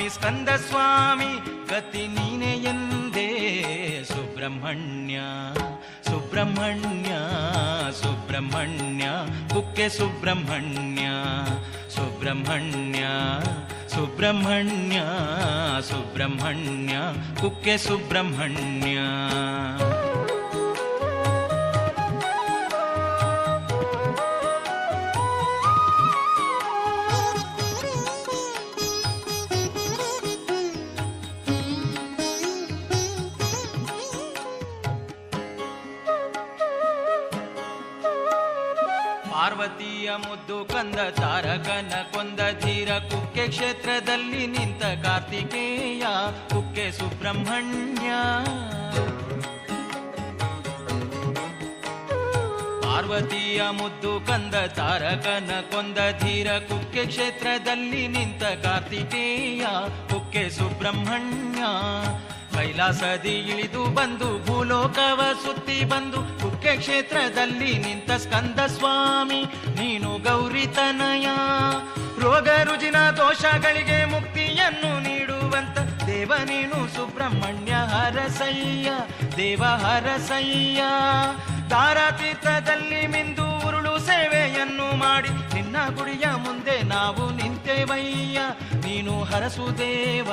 ಸ್ಕಂದ ಸ್ವಾಮಿ ಗತಿ ನೀನೆ ಎಂದೇ. ಸುಬ್ರಹ್ಮಣ್ಯ ಸುಬ್ರಹ್ಮಣ್ಯ ಸುಬ್ರಹ್ಮಣ್ಯ ಕುಕ್ಕೆ ಸುಬ್ರಹ್ಮಣ್ಯ ಸುಬ್ರಹ್ಮಣ್ಯ ಸುಬ್ರಹ್ಮಣ್ಯ ಸುಬ್ರಹ್ಮಣ್ಯ ಕುಕ್ಕೆ ಸುಬ್ರಹ್ಮಣ್ಯ. ಪಾರ್ವತಿಯ ಮುದ್ದು ಕಂದ ತಾರಕನ ಕೊಂದ ಧೀರ ಕುಕ್ಕೆ ಕ್ಷೇತ್ರದಲ್ಲಿ ನಿಂತ ಕಾರ್ತಿಕೇಯ ಕುಕ್ಕೆ ಸುಬ್ರಹ್ಮಣ್ಯ. ಪಾರ್ವತಿಯ ಮುದ್ದು ಕಂದ ತಾರಕನ ಕೊಂದ ಧೀರ ಕುಕ್ಕೆ ಕ್ಷೇತ್ರದಲ್ಲಿ ನಿಂತ ಕಾರ್ತಿಕೇಯ ಕುಕ್ಕೆ ಸುಬ್ರಹ್ಮಣ್ಯ. ಕೈಲಾಸದಿ ಇಳಿದು ಬಂದು ಭೂಲೋಕವ ಸುತ್ತಿ ಬಂದು ಕುಕ್ಕೆ ಕ್ಷೇತ್ರದಲ್ಲಿ ನಿಂತ ಸ್ಕಂದ ಸ್ವಾಮಿ ನೀನು ಗೌರಿತನಯ. ರೋಗ ರುಜಿನ ದೋಷಗಳಿಗೆ ಮುಕ್ತಿಯನ್ನು ನೀಡುವಂತ ದೇವ ನೀನು ಸುಬ್ರಹ್ಮಣ್ಯ ಹರಸಯ್ಯ ದೇವ ಹರಸಯ್ಯ. ತಾರಾತೀರ್ಥದಲ್ಲಿ ಮಿಂದು ಉರುಳು ಸೇವೆಯನ್ನು ಮಾಡಿ ನಿನ್ನ ಗುಡಿಯ ಮುಂದೆ ನಾವು ನಿಂತೇವಯ್ಯ. ನೀನು ಹರಸು ದೇವ